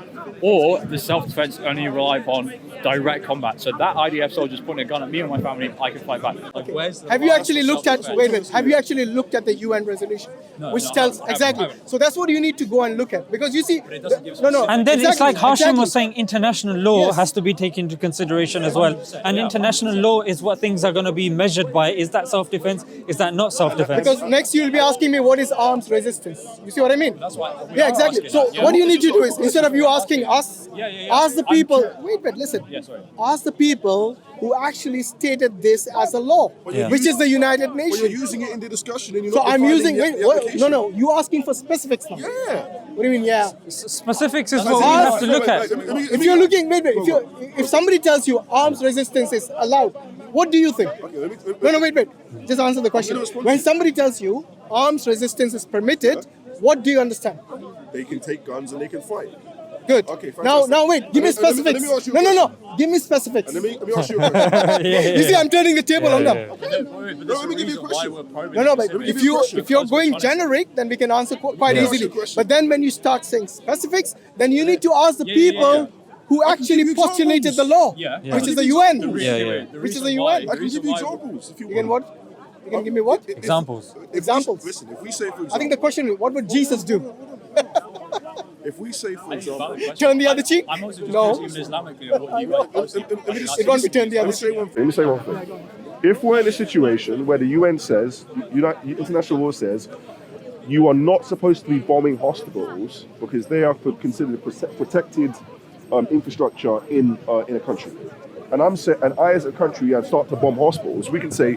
or the self-defense only rely upon direct combat. So that IDF soldier's pointing a gun at me and my family, I can fight back. Like, where's the Have you balance actually of looked at self-defense? Have you actually looked at the UN resolution, which no, tells I haven't. exactly? So that's what you need to go and look at, because you see, it doesn't give no, And then it's exactly, like Hashim exactly. was saying, international law Yes. has to be taken into consideration as well. And international law is what things are going to be measured by. Is that self-defense? Is that not self-defense? Because next you'll be asking me what is arms resistance. You see what I mean? That's why we Yeah, are exactly. asking So that. what you Yeah. need to do is, instead of you asking us, ask the I'm people. curious. Wait, listen. Yeah, sorry. Ask the people who actually stated this as a law, Yeah. which is the United But you're Nations. using it in the discussion and you're So not I'm defining using. the Wait, what? application. No, you're asking for specifics now. Yeah. What do you mean? Yeah. Specifics is That's what we all. have to look at. If you're looking, wait, if somebody tells you arms resistance is allowed, what do you think? Okay, let me- No, wait. Just answer the question. gonna respond When to you. somebody tells you arms resistance is permitted, what do you understand? They can take guns and they can fight. Good. Okay, Now, fantastic. wait. Give me Let me- let me specifics. ask you a No. question. Give me specifics. And let me ask you a question. You see, I'm turning the table on them. Let me give you a question. No, but Let me give if you a you question. if you're going generic, then we can answer quite Let me ask easily. you a question. But then when you start saying specifics, then you need to ask the Yeah. people who can actually give you postulated examples. the law, Yeah. which is the UN. Which is the UN. I can give you examples if you You can want. what? You can give me what? Examples. Examples. Listen, if we say, for example, I think the question is, what would Jesus do? if we say, for example, Turn the other cheek? I'm also just No. curious even Islamically of what you guys posted. It won't be turned the let other me say cheek. one thing. Let me say one thing. If we're in a situation where the UN says, international law says, you are not supposed to be bombing hospitals because they are considered protected infrastructure in a country. And I as a country start to bomb hospitals, we can say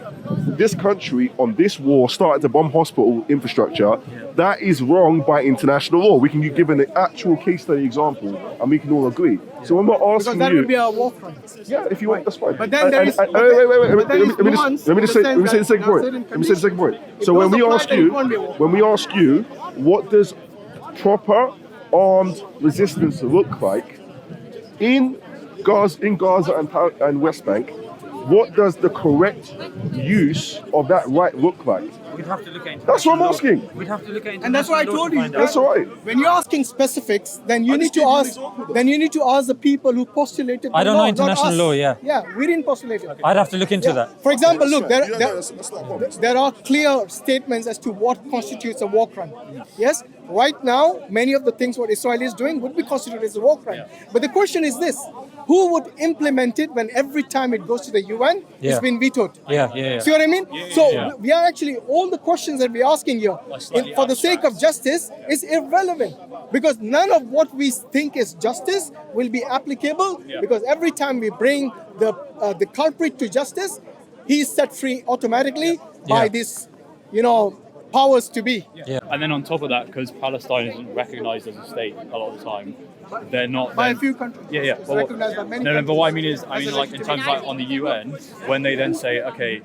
this country on this war started to bomb hospital infrastructure. That is wrong by international law. We can give an actual case study example, and we can all agree. So when we're Because asking that you, would be a war crime. yeah, if you want, that's fine. But then there is- wait. but there is Let me nuance just in the say sense the that second there are point. certain Let me say the second point. If So when those we apply, ask then you, it won't be a war. when we ask you, what does proper armed resistance look like in Gaza and West Bank? What does the correct use of that right look like? We'd have to look at That's what I'm international law. asking. We'd have to look at And that's what I international law told to you. find out. That's all right. When you're asking specifics, then you I need just to gave you an ask. example, though. Then you need to ask the people who postulated. I the don't know law, not international us. law, yeah. Yeah, we didn't postulate it. I'd have to look into that. For example, look, That's not a problem. there are clear statements as to what constitutes a war crime. Yes, right now, many of the things what Israel is doing would be considered as a war crime. But the question is this: who would implement it when every time it goes to the UN, Yeah. it's been vetoed? Yeah. See what I mean? So we are actually, all the questions that we're asking here, slightly for the sake of justice, is irrelevant, because none of what we think is justice will be applicable. Because every time we bring the culprit to justice, he is set free automatically by Yeah. this, powers to be. Yeah. And then on top of that, because Palestine isn't recognized as a state a lot of the time, they're not. By a then- few countries. Yeah. It's Well, recognized by many no, countries. but what I mean is, As a like in terms of like on the UN, when they then say, okay,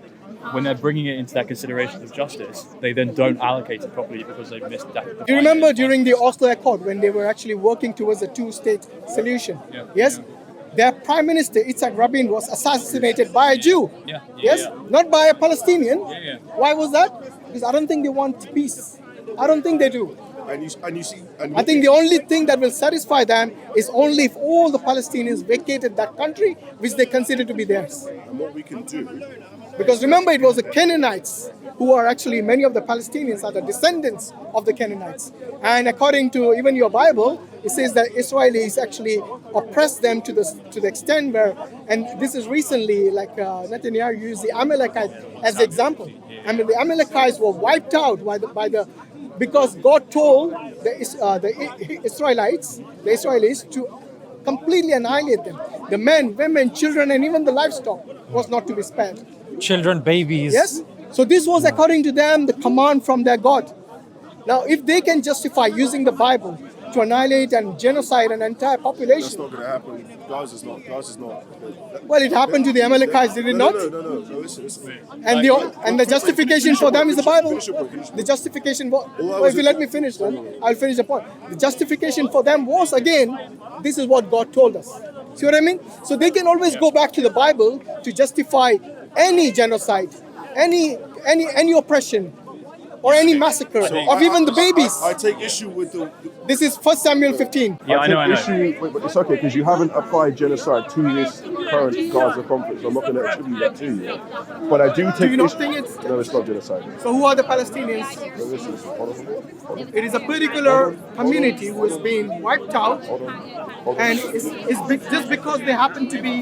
when they're bringing it into that consideration of justice, they then don't allocate it properly because they've missed that. Do you remember during the Oslo Accord when they were actually working towards a two-state solution? Yeah. Yes? Their Prime Minister, Yitzhak Rabin, was assassinated by a Jew. Yeah. Yes? Not by a Palestinian. Yeah. Why was that? Because I don't think they want peace. I don't think they do. And you see, and I think the only thing that will satisfy them is only if all the Palestinians vacated that country, which they consider to be theirs. and what we can do. Because remember, it was the Canaanites who are actually, many of the Palestinians are the descendants of the Canaanites. And according to even your Bible, it says that Israelis actually oppressed them to the extent where, and this is recently, like Netanyahu used the Amalekites as the example. I mean, the Amalekites were wiped out because God told the Israelis to completely annihilate them. The men, women, children, and even the livestock was not to be spared. Children, babies. Yes? So this was according to them the command from their God. Now, if they can justify using the Bible to annihilate and genocide an entire That's population, not going to happen. Gaza's not. well, it happened to the Amalekites, did it not? No. Listen. And the justification for them is the Bible. Finish your point. The justification for, well, if you let me finish, then I'll finish the point. The justification for them was, again, this is what God told us. See what I mean? So they can always go back to the Bible to justify any genocide, any oppression, or any massacre of even the babies. I take issue with the. This is 1 Samuel 15. Yeah, I know. But it's okay because you haven't applied genocide to this current Gaza conflict, so I'm not going to attribute that to you. But I do take Do you not issue. think it's... No, it's not genocide. So who are the Palestinians? No, listen, hold on. It is a particular community who is being wiped out, Hold on. and just because they happen to be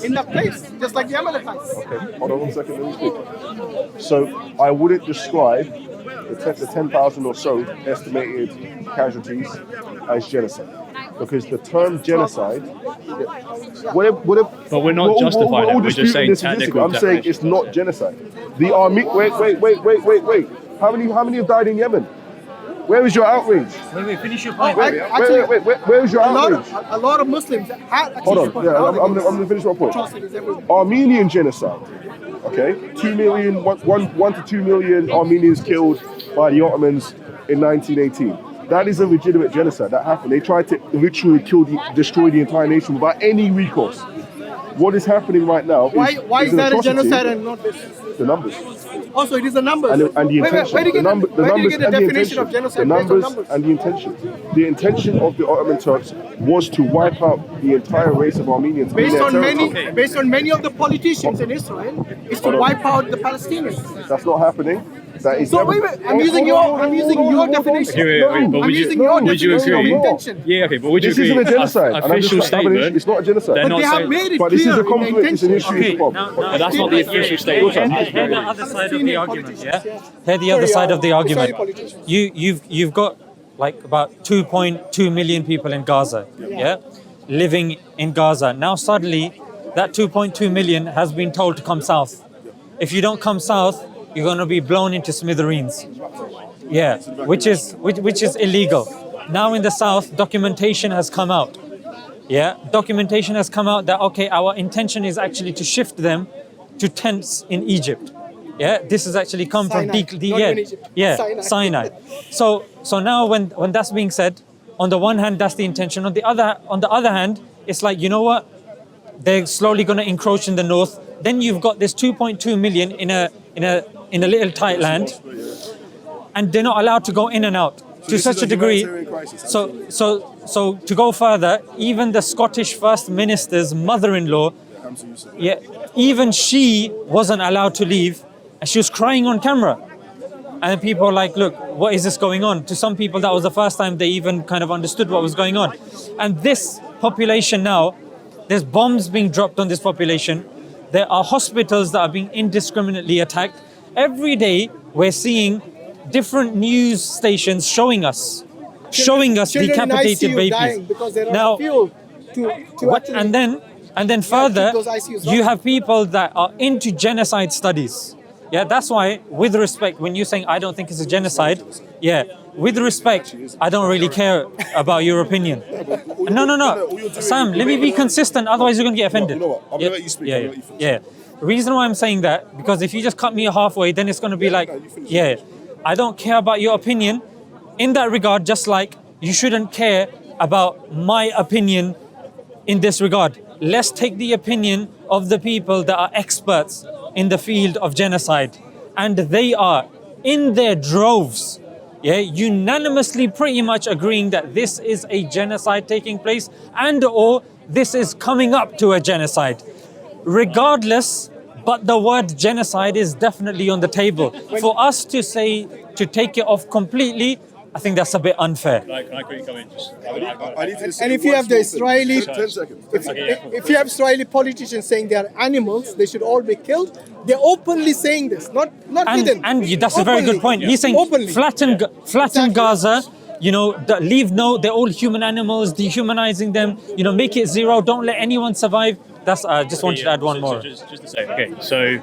in that place, just like the Amalekites. Okay, hold on 1 second, let me speak. So I wouldn't describe the 10,000 or so estimated casualties as genocide. Because the term genocide, whatever, But we're not justifying it, we're just saying technical I'm saying it's not genocide. The army, wait. How many have died in Yemen? Where is your outrage? Wait, finish your point. Wait, where is your outrage? A lot of Muslims had Hold on, yeah, I'm going to finish my point. atrocities everywhere. Armenian genocide. Okay, 1 to 2 million Armenians killed by the Ottomans in 1918. That is a legitimate genocide. That happened. They tried to literally destroy the entire nation without any recourse. What is happening right now? Why is an that a atrocity. genocide and not this? The numbers. Also, it is the numbers. And the intention. Where do you get the definition of genocide? The Based on numbers and the intention. The intention of the Ottoman Turks was to wipe out the entire race of Armenians. Based on territory. many of the politicians in Israel, is to wipe out the Palestinians. That's not happening. That is So never- wait, I'm using your definition. But I'm would using you, your would you definition of agree? intention. Yeah, okay, but would you This agree? isn't a genocide. And I'm just Official establishing statement. it's not a genocide. They're But not they have saying. made it But this is clear a in conflict, it's an issue, intention. it's a problem. Now, That's not the official statement. Hear the other side of the argument, yeah? Hear the other side of the argument. Israeli politicians. You've got like about 2.2 million people in Gaza, yeah, living in Gaza. Now suddenly, that 2.2 million has been told to come south. If you don't come south, you're going to be blown into smithereens. Yeah, which is illegal. Now in the south, documentation has come out. Yeah, documentation has come out that okay, our intention is actually to shift them to tents in Egypt. Yeah, this has actually come Sinai, from not even Egypt. Sinai. So now when that's being said, on the one hand that's the intention. On the other hand, it's like, you know what? They're slowly going to encroach in the north. Then you've got this 2.2 million in a little tight land, and they're not allowed to go in and out to such a degree. So to go further, even the Scottish First Minister's mother-in-law, yeah, even she wasn't allowed to leave, and she was crying on camera. And people are like, look, what is this going on? To some people, that was the first time they even kind of understood what was going on. And this population now, there's bombs being dropped on this population. There are hospitals that are being indiscriminately attacked. Every day, we're seeing different news stations showing us Children in decapitated ICU babies. dying because they're Now, not fuel to actually... and then further, keep those ICUs you running. have people that are into genocide studies. Yeah, that's why, with respect, when you're saying I don't think it's a genocide, yeah, with respect, I don't really care about your opinion. No, Sam, let me be consistent, otherwise you're going to get offended. You know what? I'm going to let you speak. I'm gonna let you finish. Yeah. The reason why I'm saying that, because if you just cut me halfway, then it's going to be like, yeah, I don't care about your opinion. In that regard, just like you shouldn't care about my opinion in this regard. Let's take the opinion of the people that are experts in the field of genocide. And they are, in their droves, yeah, unanimously pretty much agreeing that this is a genocide taking place and or this is coming up to a genocide. Regardless, but the word genocide is definitely on the table. For us to say, to take it off completely, I think that's a bit unfair. Can I quickly come in? I need to And if you have the Israeli... 10 seconds. If you have Israeli politicians saying they are animals, they should all be killed, they're openly saying this, not hidden. And that's a very good point. He's saying Openly. flatten Exactly. Gaza, they're all human animals, dehumanizing them, make it zero, don't let anyone survive. That's, I just wanted to add one more. Just to say, okay, so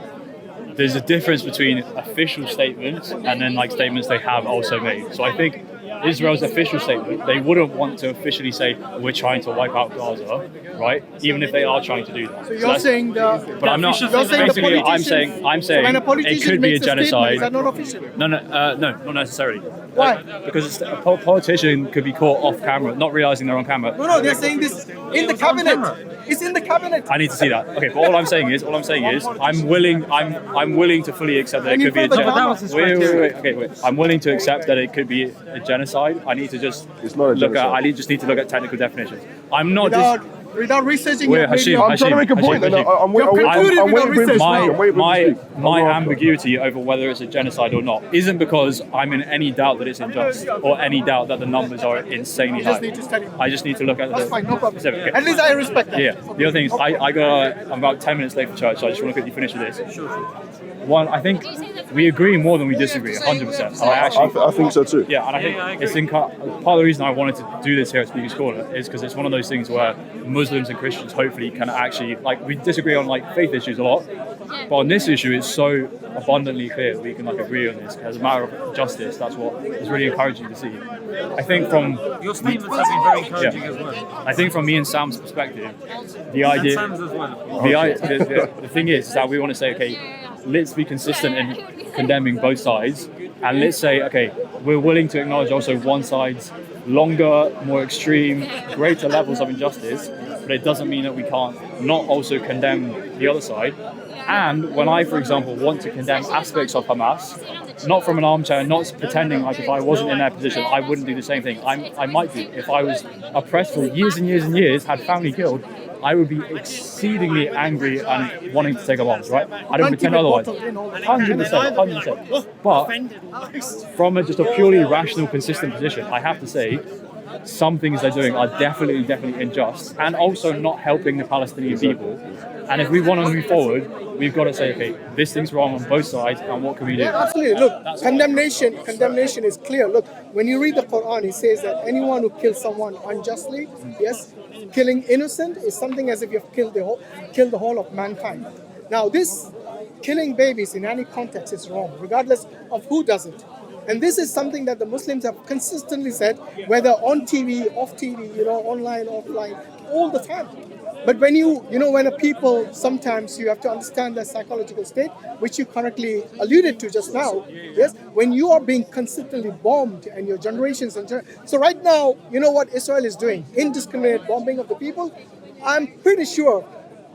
there's a difference between official statements and then like statements they have also made. So I think Israel's official statement, they wouldn't want to officially say we're trying to wipe out Gaza, right? Even if they are trying to do that. So you're saying the. But I'm not. You're saying the Basically, I'm politicians- saying when a it politician could be a makes statement, genocide. is that not official? No, not necessarily. Why? Because a politician could be caught off camera, not realizing they're on camera. No, they're saying this in the cabinet. It's in the cabinet. I need to see that. Okay, but all I'm saying is, I'm willing to fully accept that it could be a genocide. Wait. I'm willing to accept that it could be a genocide. I need to just It's not a look at. genocide. Just need to look at technical definitions. I'm not just. Without researching Wait, it, maybe Hashim, I'm trying to make a point. Hashim. I'm concluded waiting without for him to research. speak. I'm waiting for him to speak. My ambiguity over whether it's a genocide or not isn't because I'm in any doubt that it's unjust or any doubt that the numbers are insanely You just high. need to study. I just need to look at That's the fine, no problem. specific. At least I respect that. Yeah. The other thing is, I'm about 10 minutes late for church, so I just want to quickly finish with this. One, I think we agree more than we disagree, 100%. I think so too. Yeah, and I think it's part of the reason I wanted to do this here at Speaker's Corner is because it's one of those things where Muslims and Christians hopefully can actually, like, we disagree on like faith issues a lot, but on this issue it's so abundantly clear we can like agree on this as a matter of justice. That's what is really encouraging to see. I think from Your statements have been very encouraging as well. I think from me and Sam's perspective, the idea, Sam's as well. the thing is that we want to say, okay, let's be consistent in condemning both sides, and let's say, okay, we're willing to acknowledge also one side's longer, more extreme, greater levels of injustice, but it doesn't mean that we can't not also condemn the other side. And when I, for example, want to condemn aspects of Hamas, not from an armchair, not pretending like if I wasn't in their position, I wouldn't do the same thing. I might do. If I was oppressed for years and years and years, had family killed, I would be exceedingly angry and wanting to take up arms, right? I don't pretend otherwise. 100%. But from just a purely rational, consistent position, I have to say, some things they're doing are definitely unjust and also not helping the Palestinian people. And if we want to move forward, we've got to say, okay, this thing's wrong on both sides, and what can we do? Yeah, absolutely. Look, condemnation is clear. Look, when you read the Quran, it says that anyone who kills someone unjustly, yes, killing innocent is something as if you've killed the whole of mankind. Now, this killing babies in any context is wrong, regardless of who does it. And this is something that the Muslims have consistently said, whether on TV, off TV, online, offline, all the time. But when when a people, sometimes you have to understand their psychological state, which you correctly alluded to just now. Yes, when you are being consistently bombed and your generations so right now, you know what Israel is doing? Indiscriminate bombing of the people. I'm pretty sure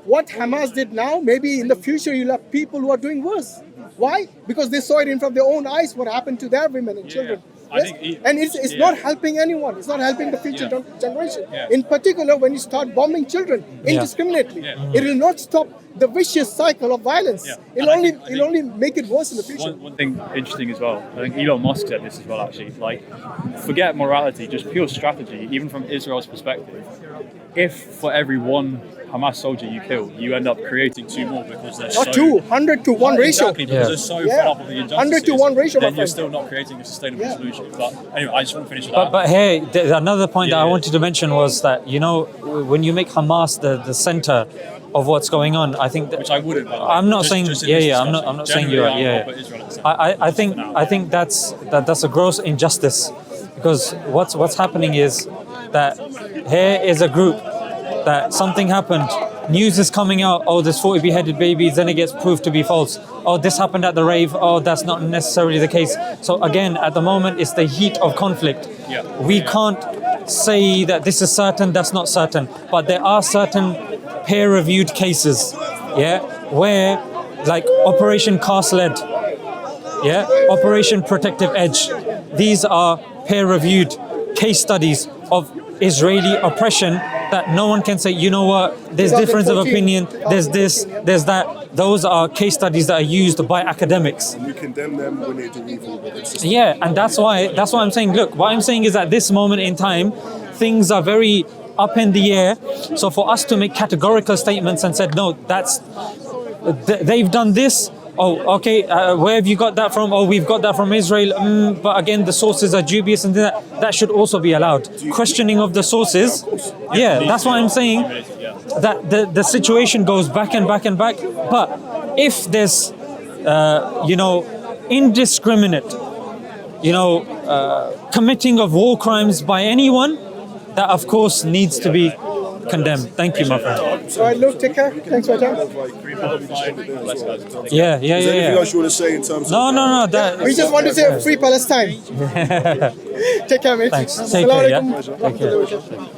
what Hamas did now, maybe in the future you'll have people who are doing worse. Why? Because they saw it in front of their own eyes what happened to their women and children. Yes? And it's not helping anyone. It's not helping the future generation. In particular, when you start bombing children indiscriminately, it will not stop the vicious cycle of violence. It'll only make it worse in the future. One thing interesting as well, I think Elon Musk said this as well actually, like, forget morality, just pure strategy, even from Israel's perspective. If for every one Hamas soldier you kill, you end up creating two more because they're Not 100 to 1 ratio. Exactly, because they're so fed up of the injustices. 100 to 1 ratio, then you're still not creating a sustainable solution. But anyway, I just want to finish with that. But hey, another point that I wanted to mention was that, when you make Hamas the center of what's going on, I think that, Which I wouldn't. I'm not saying. I'm not saying you are. I think that's a gross injustice, because what's happening is that here is a group that something happened. News is coming out. Oh, there's 40 beheaded babies. Then it gets proved to be false. Oh, this happened at the rave. Oh, that's not necessarily the case. So again, at the moment, it's the heat of conflict. We can't say that this is certain. That's not certain. But there are certain peer-reviewed cases, where, like Operation Cast Lead, Operation Protective Edge. These are peer-reviewed case studies of Israeli oppression that no one can say, you know what, there's difference of opinion, there's this, there's that. Those are case studies that are used by academics. And we condemn them when they do evil. And that's why I'm saying, look, what I'm saying is at this moment in time, things are very up in the air. So for us to make categorical statements and said, no, they've done this. Oh, okay, where have you got that from? Oh, we've got that from Israel. But again, the sources are dubious, and that should also be allowed. Questioning of the sources. That's why I'm saying that the situation goes back and back and back. But if there's indiscriminate, committing of war crimes by anyone, that of course needs to be condemned. Thank you, my friend. All right, Luke, take care. Thanks for your time. Yeah. Is there anything else you want to say in terms of? No. We just want to say free Palestine. Take care, mate. Thanks. Take care. Yeah. Assalamu alaikum. Take care.